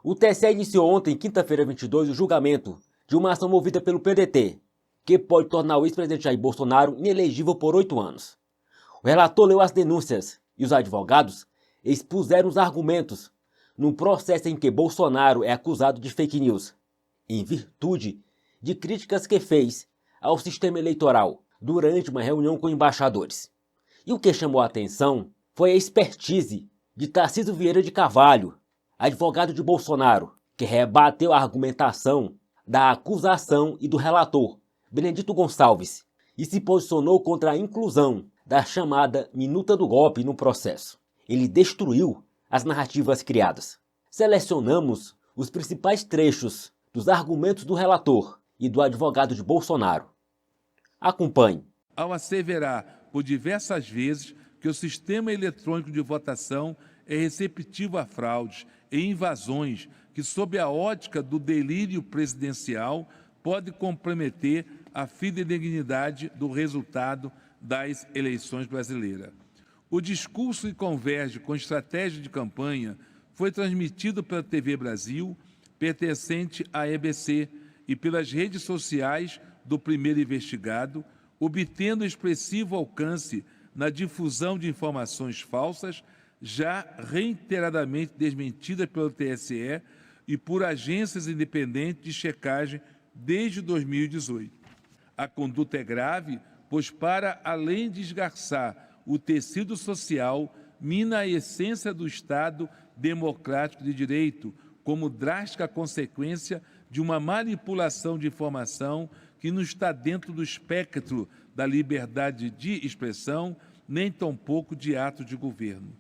O TSE iniciou ontem, quinta-feira 22, o julgamento de uma ação movida pelo PDT, que pode tornar o ex-presidente Jair Bolsonaro inelegível por 8 anos. O relator leu as denúncias e os advogados expuseram os argumentos num processo em que Bolsonaro é acusado de fake news, em virtude de críticas que fez ao sistema eleitoral durante uma reunião com embaixadores. E o que chamou a atenção foi a expertise de Tarcísio Vieira de Carvalho, advogado de Bolsonaro, que rebateu a argumentação da acusação e do relator, Benedito Gonçalves, e se posicionou contra a inclusão da chamada minuta do golpe no processo. Ele destruiu as narrativas criadas. Selecionamos os principais trechos dos argumentos do relator e do advogado de Bolsonaro. Acompanhe. Ao asseverar por diversas vezes que o sistema eletrônico de votação é receptivo a fraudes e invasões que, sob a ótica do delírio presidencial, pode comprometer a fidedignidade do resultado das eleições brasileiras. O discurso que converge com estratégia de campanha foi transmitido pela TV Brasil, pertencente à EBC, e pelas redes sociais do primeiro investigado, obtendo expressivo alcance na difusão de informações falsas, já reiteradamente desmentidas pelo TSE e por agências independentes de checagem desde 2018. A conduta é grave, pois, para além de esgarçar o tecido social, mina a essência do Estado democrático de direito, como drástica consequência de uma manipulação de informação que não está dentro do espectro da liberdade de expressão, nem tampouco de ato de governo.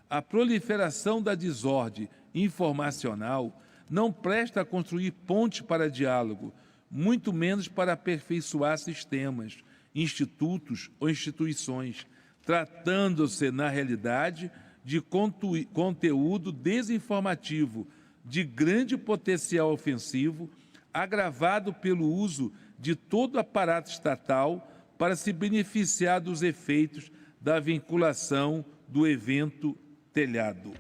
A proliferação da desordem informacional não presta a construir ponte para diálogo, muito menos para aperfeiçoar sistemas, institutos ou instituições, tratando-se, na realidade, de conteúdo desinformativo de grande potencial ofensivo, agravado pelo uso de todo o aparato estatal para se beneficiar dos efeitos da vinculação do evento telhado.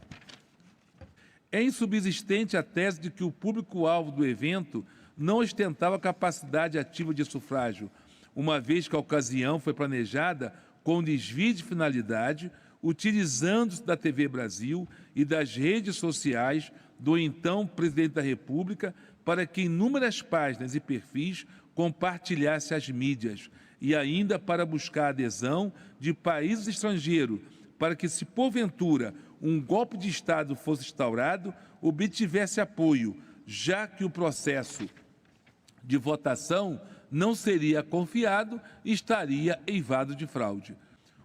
É insubsistente a tese de que o público-alvo do evento não ostentava capacidade ativa de sufrágio, uma vez que a ocasião foi planejada com desvio de finalidade, utilizando-se da TV Brasil e das redes sociais do então presidente da República para que inúmeras páginas e perfis compartilhasse as mídias e ainda para buscar a adesão de países estrangeiros para que, se porventura um golpe de Estado fosse instaurado, obtivesse apoio, já que o processo de votação não seria confiado e estaria eivado de fraude.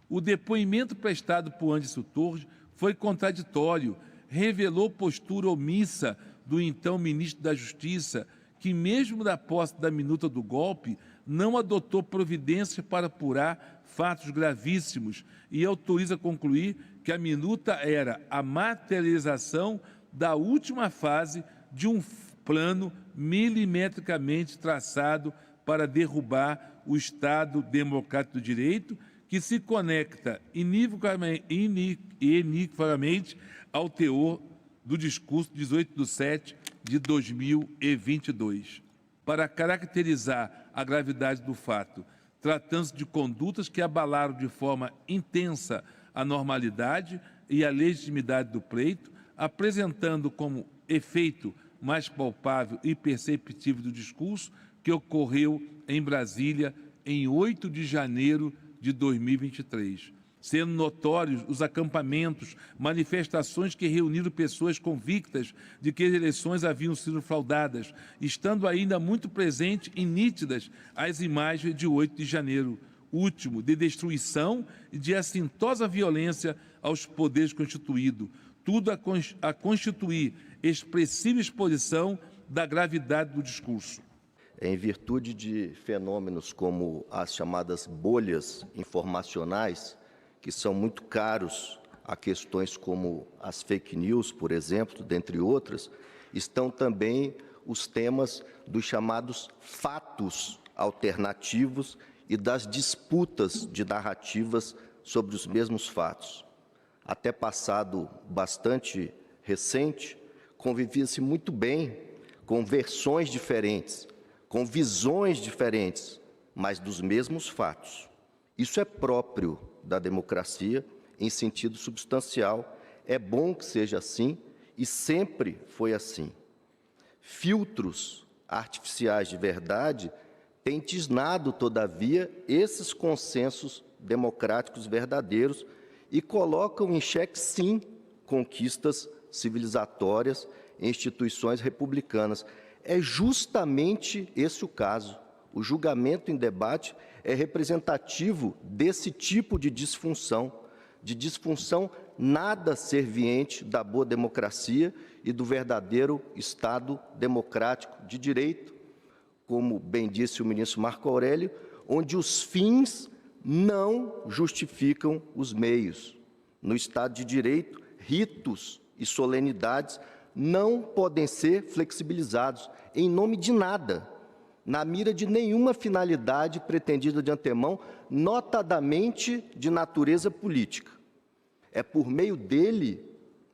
O depoimento prestado por Anderson Torres foi contraditório, revelou postura omissa do então ministro da Justiça, que mesmo da posse da minuta do golpe, não adotou providências para apurar fatos gravíssimos e autoriza a concluir que a minuta era a materialização da última fase de um plano milimetricamente traçado para derrubar o Estado democrático do direito, que se conecta inequivocamente ao teor do discurso 18/7 de 2022. Para caracterizar a gravidade do fato, tratando-se de condutas que abalaram de forma intensa a normalidade e a legitimidade do pleito, apresentando como efeito mais palpável e perceptível do discurso que ocorreu em Brasília em 8 de janeiro de 2023, sendo notórios os acampamentos, manifestações que reuniram pessoas convictas de que as eleições haviam sido fraudadas, estando ainda muito presentes e nítidas as imagens de 8 de janeiro, último, de destruição e de assintosa violência aos poderes constituídos, tudo a constituir expressiva exposição da gravidade do discurso. Em virtude de fenômenos como as chamadas bolhas informacionais, que são muito caros a questões como as fake news, por exemplo, dentre outras, estão também os temas dos chamados fatos alternativos e das disputas de narrativas sobre os mesmos fatos. Até passado bastante recente, convivia-se muito bem com versões diferentes, com visões diferentes, mas dos mesmos fatos. Isso é próprio da democracia em sentido substancial. É bom que seja assim e sempre foi assim. Filtros artificiais de verdade têm tisnado, todavia, esses consensos democráticos verdadeiros e colocam em xeque, sim, conquistas civilizatórias e instituições republicanas. É justamente esse o caso. O julgamento em debate é representativo desse tipo de disfunção nada serviente da boa democracia e do verdadeiro Estado democrático de direito, como bem disse o ministro Marco Aurélio, onde os fins não justificam os meios. No Estado de Direito, ritos e solenidades não podem ser flexibilizados em nome de nada, na mira de nenhuma finalidade pretendida de antemão, notadamente de natureza política. É por meio dele,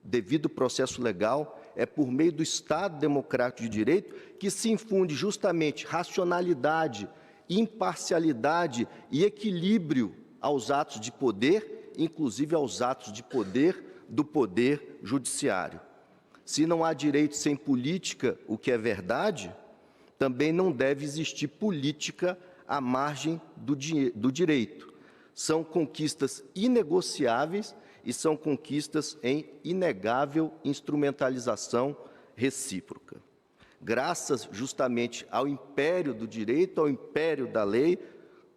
devido ao processo legal, é por meio do Estado democrático de direito que se infunde justamente racionalidade, imparcialidade e equilíbrio aos atos de poder, inclusive aos atos de poder do poder judiciário. Se não há direito sem política, o que é verdade, também não deve existir política à margem do direito. São conquistas inegociáveis e são conquistas em inegável instrumentalização recíproca. Graças justamente ao império do direito, ao império da lei,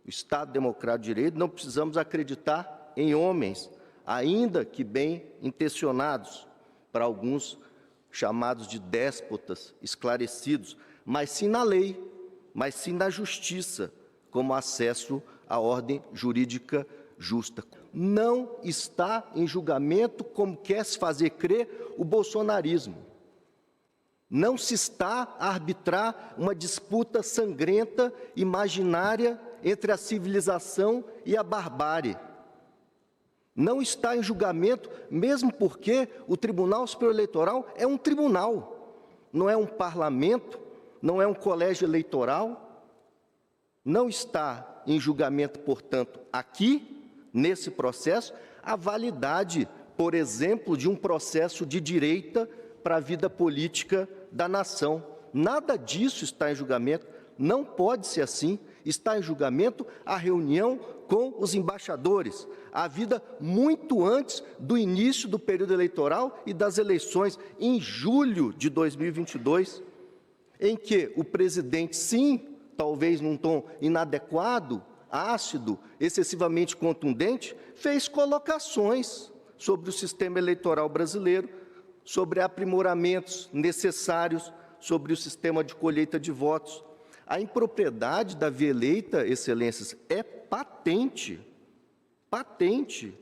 o Estado democrático de direito, não precisamos acreditar em homens, ainda que bem intencionados, para alguns chamados de déspotas esclarecidos, mas sim na lei, mas sim na justiça, como acesso à ordem jurídica justa. Não está em julgamento, como quer se fazer crer, o bolsonarismo. Não se está a arbitrar uma disputa sangrenta, imaginária, entre a civilização e a barbárie. Não está em julgamento, mesmo porque o Tribunal Superior Eleitoral é um tribunal, não é um parlamento, não é um colégio eleitoral. Não está em julgamento, portanto, aqui, nesse processo, a validade, por exemplo, de um processo de direita para a vida política da nação. Nada disso está em julgamento, não pode ser assim. Está em julgamento a reunião com os embaixadores, a vida muito antes do início do período eleitoral e das eleições, em julho de 2022, em que o presidente, sim, talvez num tom inadequado, ácido, excessivamente contundente, fez colocações sobre o sistema eleitoral brasileiro, sobre aprimoramentos necessários, sobre o sistema de colheita de votos. A impropriedade da via eleita, excelências, é patente, patente.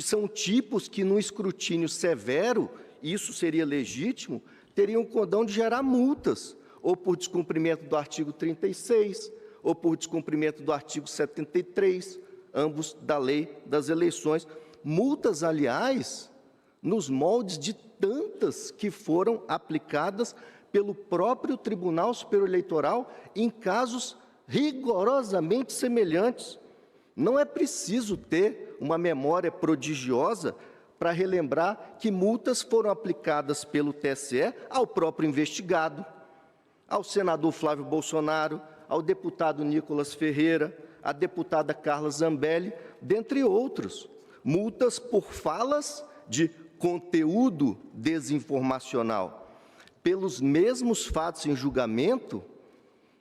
São tipos que, num escrutínio severo, isso seria legítimo, teriam o condão de gerar multas, ou por descumprimento do artigo 36, ou por descumprimento do artigo 73, ambos da lei das eleições. Multas, aliás, nos moldes de tantas que foram aplicadas pelo próprio Tribunal Superior Eleitoral em casos rigorosamente semelhantes. Não é preciso ter uma memória prodigiosa para relembrar que multas foram aplicadas pelo TSE ao próprio investigado, ao senador Flávio Bolsonaro, ao deputado Nicolas Ferreira, à deputada Carla Zambelli, dentre outros. Multas por falas de conteúdo desinformacional. Pelos mesmos fatos em julgamento,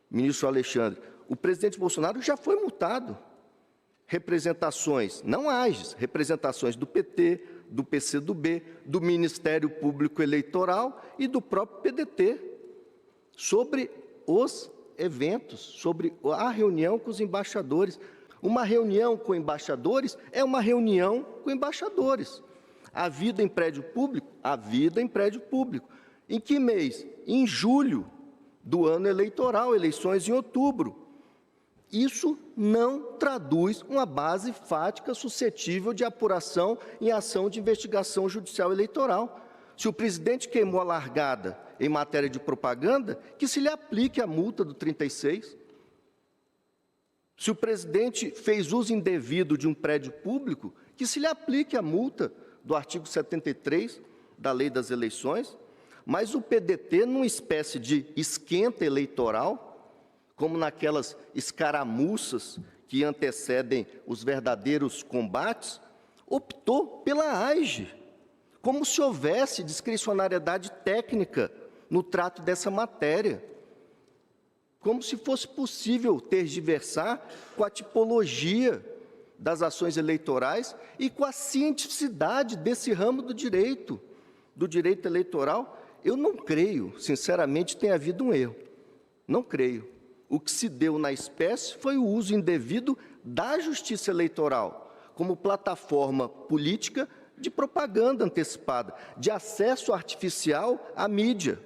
ministro Alexandre, o presidente Bolsonaro já foi multado. Representações, não AGES, representações do PT, do PCdoB, do Ministério Público Eleitoral e do próprio PDT, sobre os eventos, sobre a reunião com os embaixadores. Uma reunião com embaixadores é uma reunião com embaixadores. A vida em prédio público, a vida em prédio público. Em que mês? Em julho do ano eleitoral, eleições em outubro. Isso não traduz uma base fática suscetível de apuração em ação de investigação judicial eleitoral. Se o presidente queimou a largada em matéria de propaganda, que se lhe aplique a multa do 36. Se o presidente fez uso indevido de um prédio público, que se lhe aplique a multa do artigo 73 da Lei das Eleições. Mas o PDT, numa espécie de esquenta eleitoral, como naquelas escaramuças que antecedem os verdadeiros combates, optou pela AIGE, como se houvesse discricionariedade técnica no trato dessa matéria, como se fosse possível tergiversar com a tipologia das ações eleitorais e com a cientificidade desse ramo do direito eleitoral. Eu não creio, sinceramente, tenha havido um erro. Não creio. O que se deu na espécie foi o uso indevido da justiça eleitoral como plataforma política de propaganda antecipada, de acesso artificial à mídia,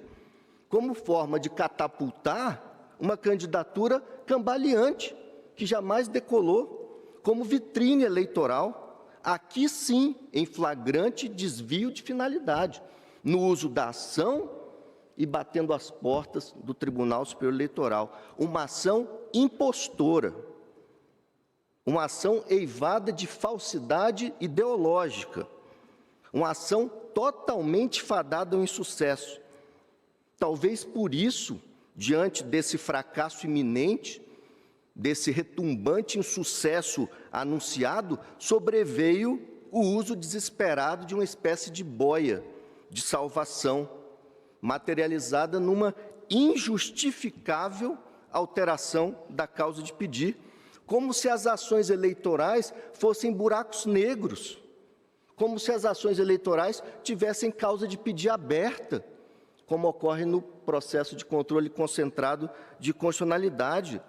como forma de catapultar uma candidatura cambaleante, que jamais decolou, como vitrine eleitoral, aqui sim em flagrante desvio de finalidade, no uso da ação e batendo as portas do Tribunal Superior Eleitoral. Uma ação impostora, uma ação eivada de falsidade ideológica, uma ação totalmente fadada ao insucesso. Talvez por isso, diante desse fracasso iminente, desse retumbante insucesso anunciado, sobreveio o uso desesperado de uma espécie de boia de salvação, materializada numa injustificável alteração da causa de pedir, como se as ações eleitorais fossem buracos negros, como se as ações eleitorais tivessem causa de pedir aberta, como ocorre no processo de controle concentrado de constitucionalidade.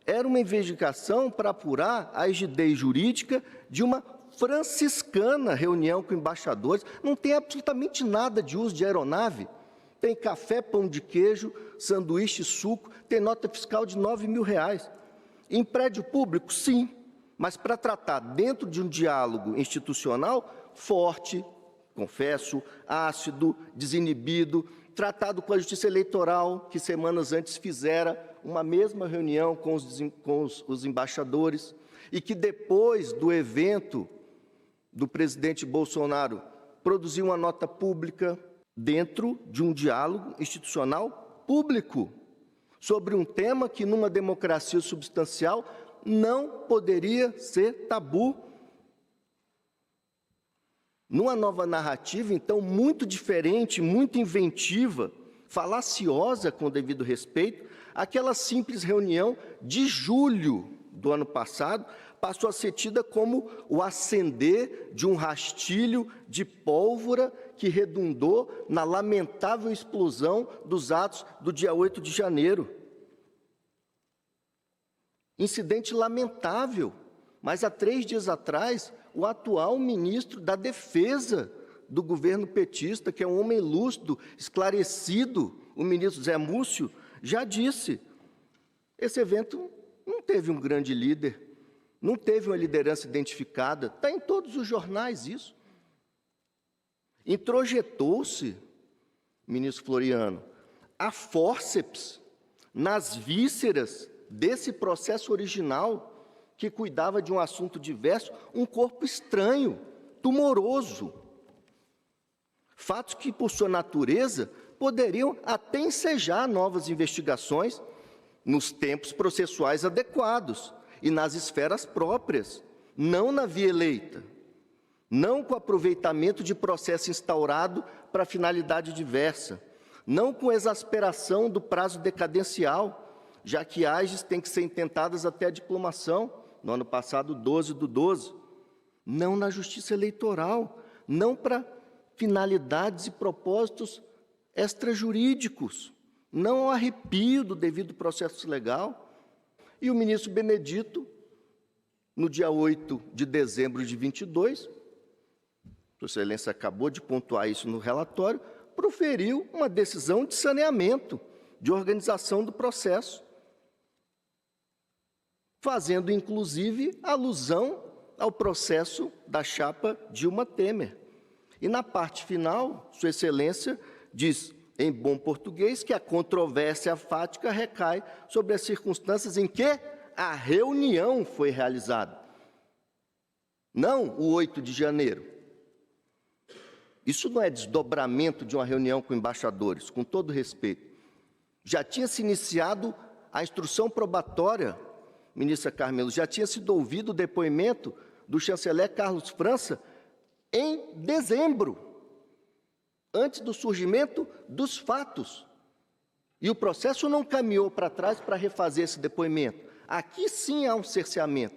Era uma investigação para apurar a rigidez jurídica de uma franciscana reunião com embaixadores. Não tem absolutamente nada de uso de aeronave. Tem café, pão de queijo, sanduíche, suco, tem nota fiscal de R$9.000. Em prédio público, sim, mas para tratar dentro de um diálogo institucional forte, confesso, ácido, desinibido, tratado com a Justiça Eleitoral, que semanas antes fizera uma mesma reunião com os embaixadores, e que depois do evento do presidente Bolsonaro produziu uma nota pública dentro de um diálogo institucional público, sobre um tema que, numa democracia substancial, não poderia ser tabu. Numa nova narrativa, então, muito diferente, muito inventiva, falaciosa, com o devido respeito, aquela simples reunião de julho do ano passado passou a ser tida como o acender de um rastilho de pólvora que redundou na lamentável explosão dos atos do dia 8 de janeiro. Incidente lamentável, mas há 3 dias atrás, o atual ministro da Defesa do governo petista, que é um homem lúcido, esclarecido, o ministro Zé Múcio, já disse: esse evento não teve um grande líder, não teve uma liderança identificada, está em todos os jornais isso. Introjetou-se, ministro Floriano, a fórceps nas vísceras desse processo original, que cuidava de um assunto diverso, um corpo estranho, tumoroso. Fatos que, por sua natureza, poderiam até ensejar novas investigações nos tempos processuais adequados e nas esferas próprias, não na via eleita, não com aproveitamento de processo instaurado para finalidade diversa, não com exasperação do prazo decadencial, já que AGEs têm que ser intentadas até a diplomação, no ano passado, 12/12, não na justiça eleitoral, não para finalidades e propósitos extrajurídicos, não ao arrepio do devido processo legal. E o ministro Benedito, no dia 8 de dezembro de 22, Sua Excelência acabou de pontuar isso no relatório, proferiu uma decisão de saneamento, de organização do processo, fazendo, inclusive, alusão ao processo da chapa Dilma Temer. E na parte final, Sua Excelência diz, em bom português, que a controvérsia fática recai sobre as circunstâncias em que a reunião foi realizada. Não o 8 de janeiro. Isso não é desdobramento de uma reunião com embaixadores, com todo respeito. Já tinha se iniciado a instrução probatória, ministra Carmelo, já tinha sido ouvido o depoimento do chanceler Carlos França em dezembro, antes do surgimento dos fatos. E o processo não caminhou para trás para refazer esse depoimento. Aqui sim há um cerceamento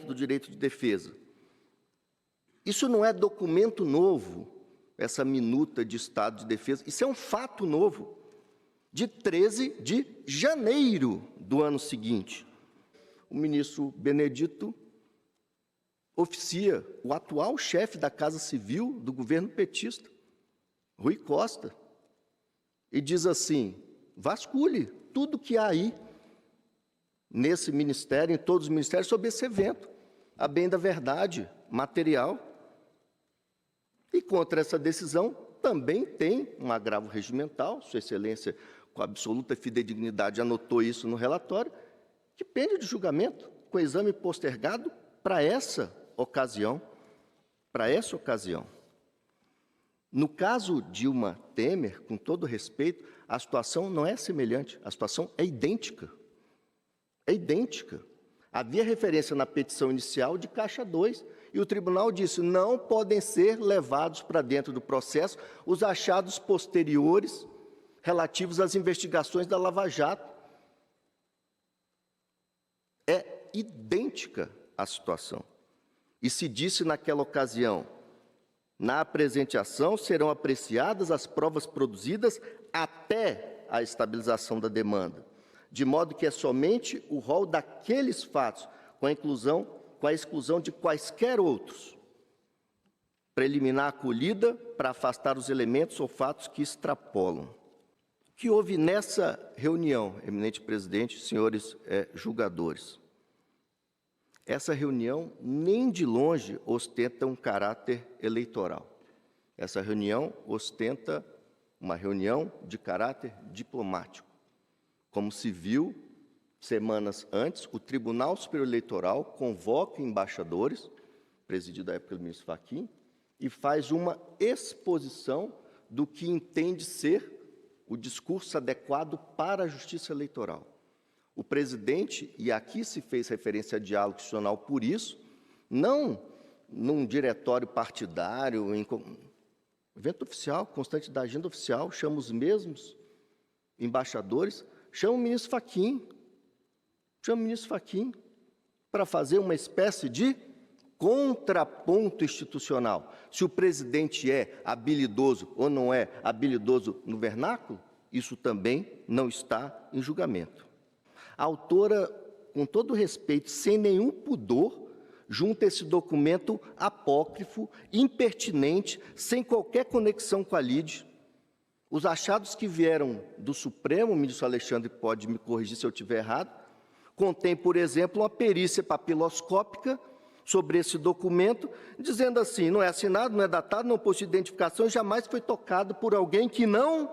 do direito de defesa. Isso não é documento novo, essa minuta de estado de defesa, isso é um fato novo, de 13 de janeiro do ano seguinte. O ministro Benedito oficia o atual chefe da Casa Civil do governo petista, Rui Costa, e diz assim, vasculhe tudo que há aí, nesse ministério, em todos os ministérios, sobre esse evento, a bem da verdade material. E contra essa decisão também tem um agravo regimental, Sua Excelência, com absoluta fidedignidade, anotou isso no relatório, que pende de julgamento, com exame postergado para essa ocasião. No caso Dilma Temer, com todo respeito, a situação não é semelhante, a situação é idêntica. É idêntica. Havia referência na petição inicial de caixa 2, e o tribunal disse, não podem ser levados para dentro do processo os achados posteriores relativos às investigações da Lava Jato. É idêntica a situação. E se disse naquela ocasião, na apresentação serão apreciadas as provas produzidas até a estabilização da demanda, de modo que é somente o rol daqueles fatos, com a exclusão de quaisquer outros, preliminar acolhida para afastar os elementos ou fatos que extrapolam. O que houve nessa reunião, eminente presidente, senhores julgadores? Essa reunião nem de longe ostenta um caráter eleitoral. Essa reunião ostenta uma reunião de caráter diplomático. Como se viu, semanas antes, o Tribunal Superior Eleitoral convoca embaixadores, presidido à época do ministro Fachin, e faz uma exposição do que entende ser o discurso adequado para a justiça eleitoral. O presidente, e aqui se fez referência a diálogo institucional por isso, não num diretório partidário, em evento oficial, constante da agenda oficial, chama os mesmos embaixadores, chama o ministro Fachin, para fazer uma espécie de contraponto institucional. Se o presidente é habilidoso ou não é habilidoso no vernáculo, isso também não está em julgamento. A autora, com todo respeito, sem nenhum pudor, junta esse documento apócrifo, impertinente, sem qualquer conexão com a lide. Os achados que vieram do Supremo, o ministro Alexandre pode me corrigir se eu estiver errado, contém, por exemplo, uma perícia papiloscópica sobre esse documento, dizendo assim, não é assinado, não é datado, não possui identificação, jamais foi tocado por alguém que não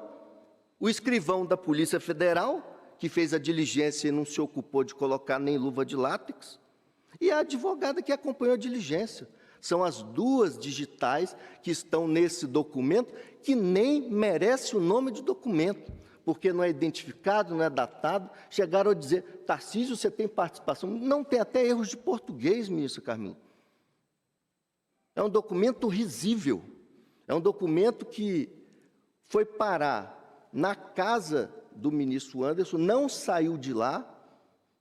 o escrivão da Polícia Federal, que fez a diligência e não se ocupou de colocar nem luva de látex, e a advogada que acompanhou a diligência. São as duas digitais que estão nesse documento, que nem merece o nome de documento, porque não é identificado, não é datado. Chegaram a dizer, Tarcísio, você tem participação? Não, tem até erros de português, ministro Carmelo. É um documento risível, é um documento que foi parar na casa do ministro Anderson, não saiu de lá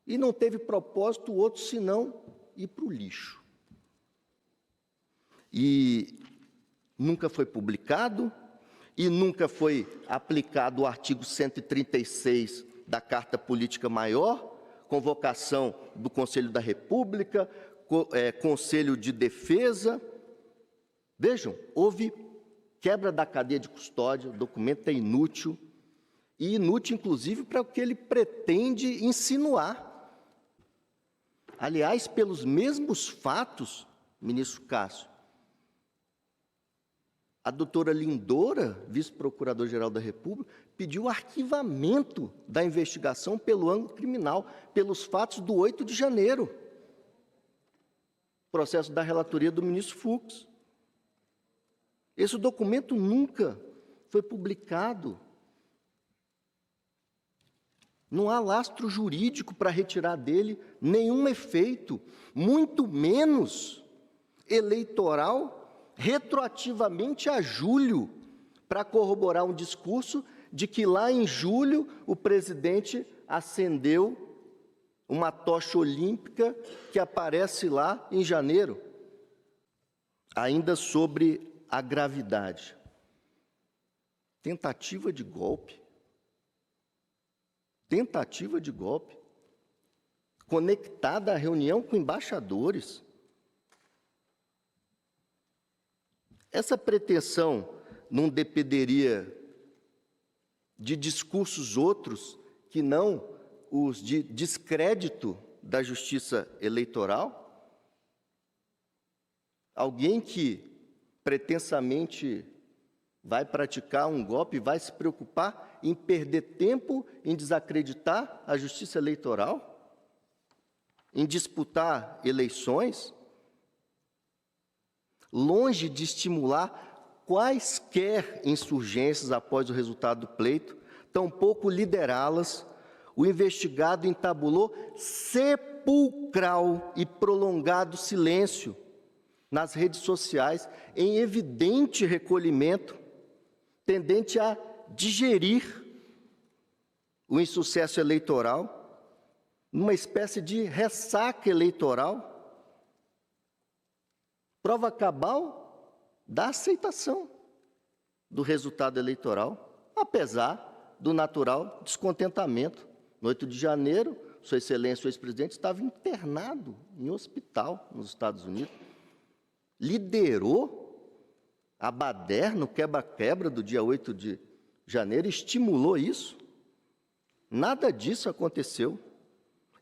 e não teve propósito outro senão ir para o lixo. E nunca foi publicado e nunca foi aplicado o artigo 136 da Carta Política Maior, convocação do Conselho da República, Conselho de Defesa. Vejam, houve quebra da cadeia de custódia, o documento é inútil, e inútil, inclusive, para o que ele pretende insinuar. Aliás, pelos mesmos fatos, ministro Cássio, a doutora Lindora, vice-procuradora-geral da República, pediu o arquivamento da investigação pelo âmbito criminal, pelos fatos do 8 de janeiro. Processo da relatoria do ministro Fux. Esse documento nunca foi publicado. Não há lastro jurídico para retirar dele nenhum efeito, muito menos eleitoral, retroativamente a julho, para corroborar um discurso de que lá em julho o presidente acendeu uma tocha olímpica que aparece lá em janeiro. Ainda sobre a gravidade. Tentativa de golpe. Tentativa de golpe, conectada à reunião com embaixadores. Essa pretensão não dependeria de discursos outros que não os de descrédito da justiça eleitoral? Alguém que pretensamente vai praticar um golpe, vai se preocupar em perder tempo em desacreditar a justiça eleitoral? Em disputar eleições? Longe de estimular quaisquer insurgências após o resultado do pleito, tampouco liderá-las, o investigado entabulou sepulcral e prolongado silêncio nas redes sociais, em evidente recolhimento, tendente a digerir o insucesso eleitoral, numa espécie de ressaca eleitoral, prova cabal da aceitação do resultado eleitoral, apesar do natural descontentamento. No 8 de janeiro, Sua Excelência, o ex-presidente, estava internado em hospital nos Estados Unidos. Liderou a baderna, o quebra-quebra do dia 8 de janeiro, estimulou isso. Nada disso aconteceu.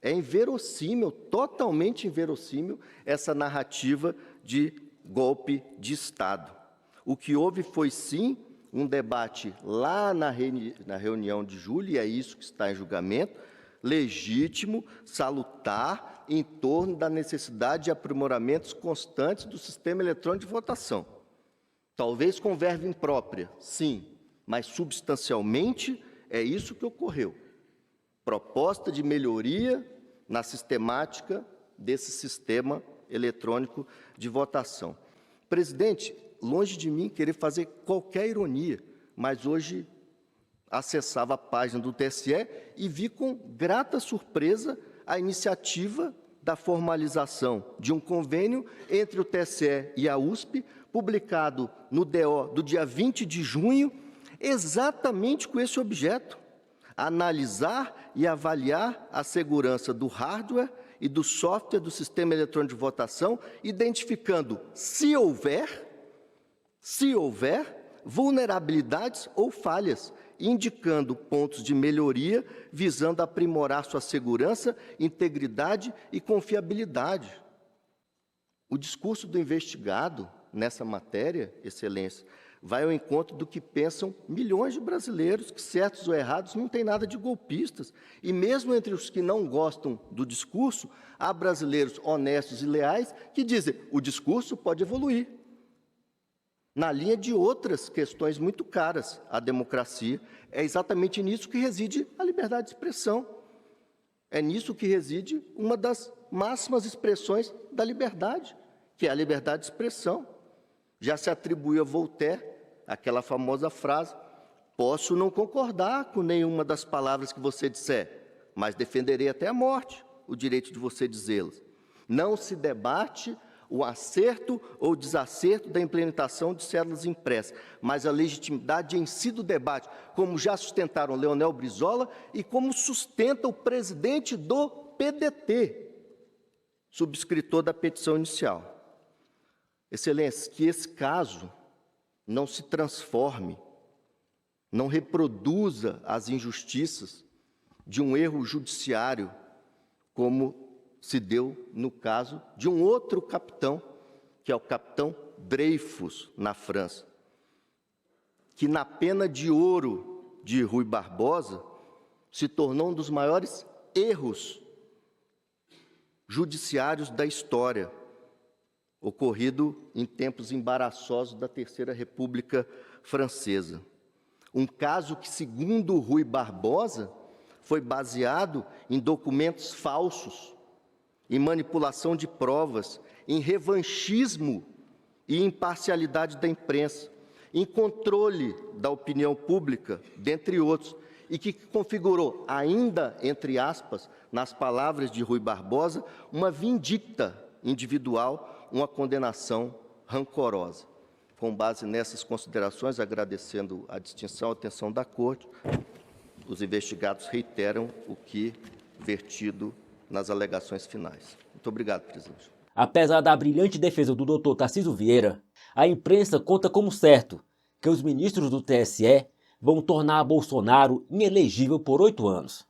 É inverossímil, totalmente inverossímil, essa narrativa de golpe de Estado. O que houve foi, sim, um debate lá na reunião de julho, e é isso que está em julgamento, legítimo, salutar, em torno da necessidade de aprimoramentos constantes do sistema eletrônico de votação. Talvez com verba imprópria, sim, mas substancialmente é isso que ocorreu. Proposta de melhoria na sistemática desse sistema eletrônico de votação. Presidente, longe de mim querer fazer qualquer ironia, mas hoje acessava a página do TSE e vi com grata surpresa a iniciativa da formalização de um convênio entre o TSE e a USP, publicado no DO do dia 20 de junho, exatamente com esse objeto: analisar e avaliar a segurança do hardware e do software do sistema eletrônico de votação, identificando, se houver, vulnerabilidades ou falhas, indicando pontos de melhoria, visando aprimorar sua segurança, integridade e confiabilidade. O discurso do investigado nessa matéria, Excelência, vai ao encontro do que pensam milhões de brasileiros, que, certos ou errados, não tem nada de golpistas. E mesmo entre os que não gostam do discurso, há brasileiros honestos e leais que dizem: o discurso pode evoluir. Na linha de outras questões muito caras à democracia, é exatamente nisso que reside a liberdade de expressão. É nisso que reside uma das máximas expressões da liberdade, que é a liberdade de expressão. Já se atribuiu a Voltaire aquela famosa frase: posso não concordar com nenhuma das palavras que você disser, mas defenderei até a morte o direito de você dizê-las. Não se debate o acerto ou desacerto da implementação de cédulas impressas, mas a legitimidade em si do debate, como já sustentaram Leonel Brizola e como sustenta o presidente do PDT, subscritor da petição inicial. Excelência, que esse caso não se transforme, não reproduza as injustiças de um erro judiciário, como se deu no caso de um outro capitão, que é o capitão Dreyfus, na França. que na pena de ouro de Rui Barbosa se tornou um dos maiores erros judiciários da história, ocorrido em tempos embaraçosos da Terceira República Francesa. Um caso que, segundo Rui Barbosa, foi baseado em documentos falsos, em manipulação de provas, em revanchismo e imparcialidade da imprensa, em controle da opinião pública, dentre outros, e que configurou, ainda entre aspas, nas palavras de Rui Barbosa, uma vindicta individual, uma condenação rancorosa. Com base nessas considerações, agradecendo a distinção e a atenção da Corte, os investigados reiteram o que vertido nas alegações finais. Muito obrigado, presidente. Apesar da brilhante defesa do Dr. Tarcísio Vieira, a imprensa conta como certo que os ministros do TSE vão tornar Bolsonaro inelegível por 8 anos.